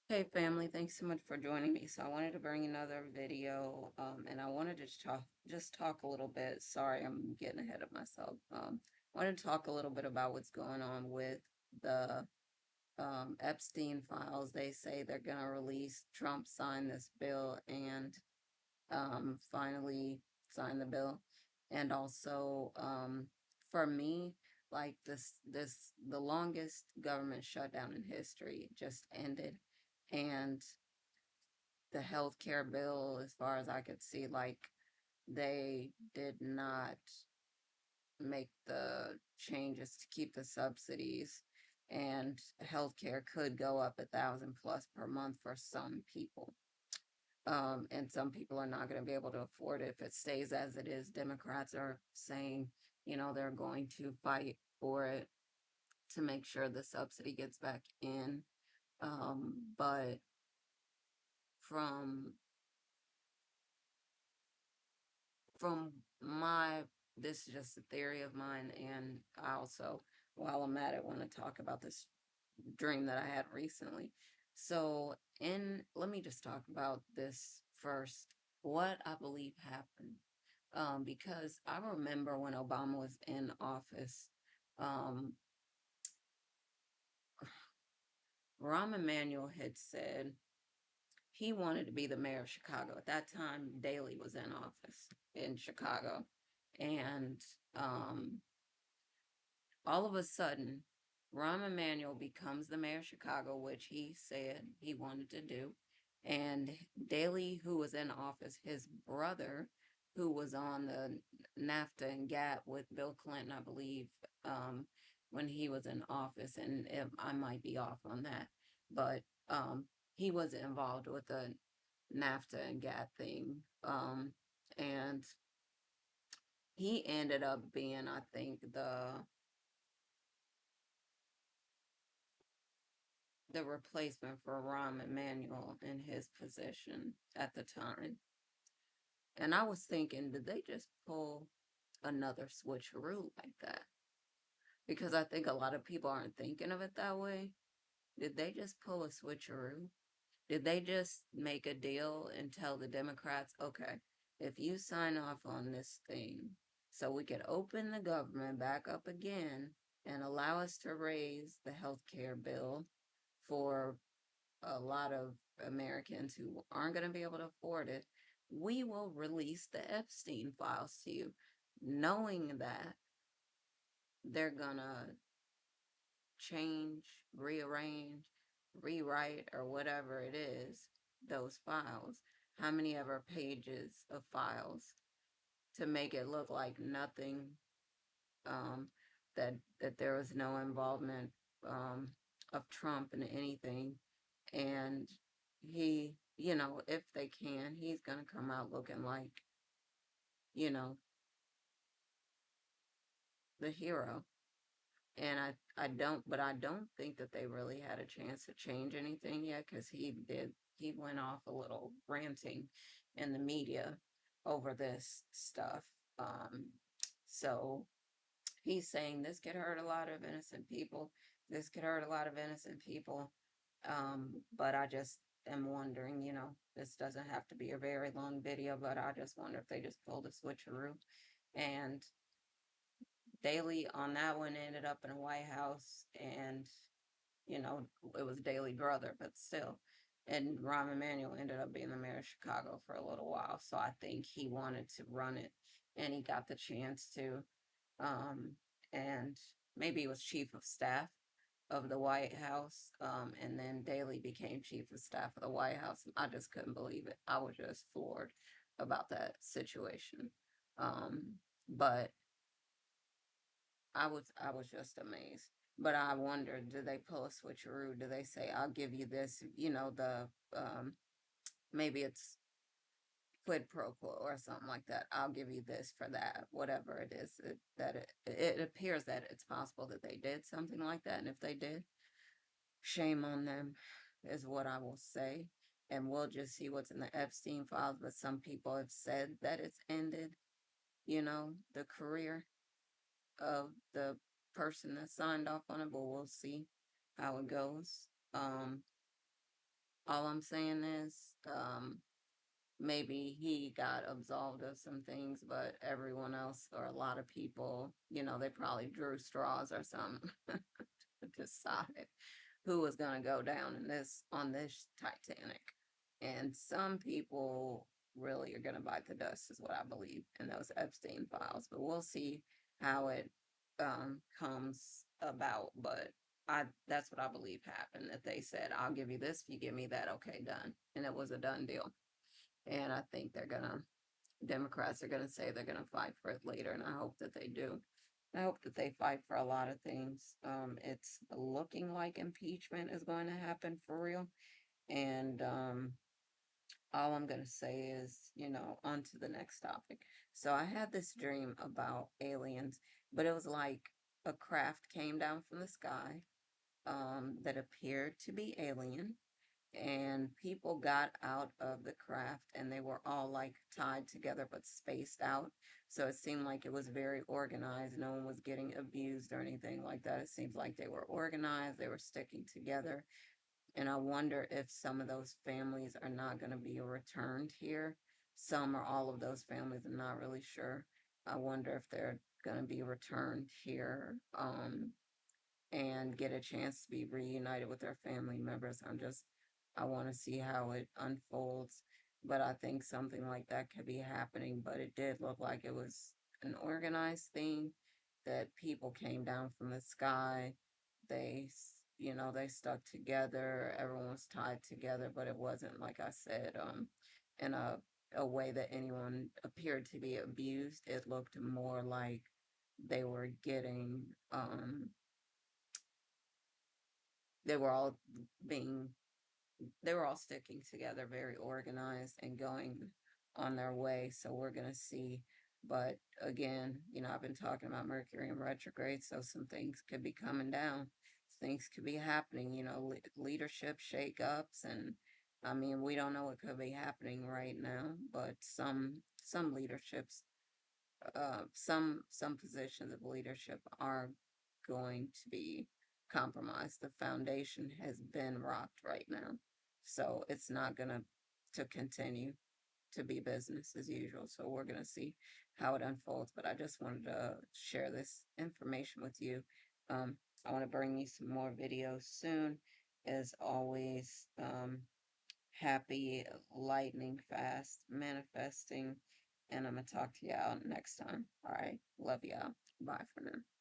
Hey family, thanks so much for joining me. So I wanted to bring another video, and I wanted to just talk a little bit. Sorry, I'm getting ahead of myself. Wanted to talk a little bit about what's going on with the Epstein files. They say they're gonna release. Trump signed this bill and finally signed the bill, and also for me, like the longest government shutdown in history just ended, and the healthcare bill, as far as I could see, like they did not make the changes to keep the subsidies, and healthcare could go up 1,000 plus per month for some people. And some people are not going to be able to afford it if it stays as it is. Democrats are saying, they're going to fight for it to make sure the subsidy gets back in. But from from my this is just a theory of mine, and I also, while I'm at it, want to talk about this dream that I had recently. So, in let me just talk about this first, what I believe happened. Because I remember when Obama was in office, um, Rahm Emanuel had said he wanted to be the mayor of Chicago. At that time, Daley was in office in Chicago. And um, all of a sudden, Rahm Emanuel becomes the mayor of Chicago, which he said he wanted to do. And Daley, who was in office, his brother, who was on the NAFTA and GATT with Bill Clinton, I believe, when he was in office, and I might be off on that, but he was involved with the NAFTA and GATT thing. And he ended up being, I think, the replacement for Rahm Emanuel in his position at the time. And I was thinking, did they just pull another switcheroo like that? Because I think a lot of people aren't thinking of it that way. Did they just pull a switcheroo? Did they just make a deal and tell the Democrats, okay, if you sign off on this thing, so we could open the government back up again and allow us to raise the health care bill for a lot of Americans who aren't going to be able to afford it, we will release the Epstein files to you, knowing that they're going to change, rearrange, rewrite, or whatever it is, those files. How many ever pages of files to make it look like nothing, um, that there was no involvement of Trump in anything, and he, if they can, he's gonna come out looking like, you know, the hero. And I don't think that they really had a chance to change anything yet, because he went off a little ranting in the media over this stuff. Um, so he's saying this could hurt a lot of innocent people. This could hurt a lot of innocent people. But I just am wondering, this doesn't have to be a very long video, but I just wonder if they just pulled a switcheroo. And Daley on that one ended up in a White House, and you know, it was Daley brother, but still. And Rahm Emanuel ended up being the mayor of Chicago for a little while. So I think he wanted to run it, and he got the chance to. Um, and maybe he was chief of staff of the White House. And then Daley became chief of staff of the White House. I just couldn't believe it. I was just floored about that situation. But I was just amazed. But I wondered, do they pull a switcheroo? Do they say, I'll give you this, maybe it's quid pro quo or something like that. I'll give you this for that, whatever it is. It appears that it's possible that they did something like that. And if they did, shame on them, is what I will say. And we'll just see what's in the Epstein files. But some people have said that it's ended, the career of the person that signed off on it, but we'll see how it goes. All I'm saying is, maybe he got absolved of some things, but everyone else or a lot of people, they probably drew straws or something to decide who was going to go down in this on this Titanic. And some people really are going to bite the dust, is what I believe, in those Epstein files. But we'll see how it comes about. But that's what I believe happened. That they said, "I'll give you this if you give me that." Okay, done, and it was a done deal. And I think Democrats are gonna say they're gonna fight for it later, and I hope that they do. I hope that they fight for a lot of things. It's looking like impeachment is going to happen for real. And all I'm going to say is, on to the next topic. So I had this dream about aliens, but it was like a craft came down from the sky that appeared to be alien, and people got out of the craft and they were all like tied together but spaced out. So it seemed like it was very organized. No one was getting abused or anything like that. It seems like they were organized, they were sticking together. And I wonder if some of those families are not going to be returned here. Some or all of those families, I'm not really sure. I wonder if they're going to be returned here. And get a chance to be reunited with their family members. I want to see how it unfolds. But I think something like that could be happening. But it did look like it was an organized thing that people came down from the sky. They stuck together. Everyone was tied together, but it wasn't, like I said, in a way that anyone appeared to be abused. It looked more like they were getting, they were all being they were all sticking together, very organized and going on their way. So we're going to see. But again, I've been talking about Mercury in retrograde, so some things could be coming down. Things could be happening, leadership shakeups. And I mean, we don't know what could be happening right now, but some leaderships, some positions of leadership are going to be compromised. The foundation has been rocked right now, so it's not gonna to continue to be business as usual. So we're gonna see how it unfolds. But I just wanted to share this information with you. Um, I want to bring you some more videos soon. As always, happy lightning fast manifesting, and I'm gonna talk to y'all next time. All right, love y'all. Bye for now.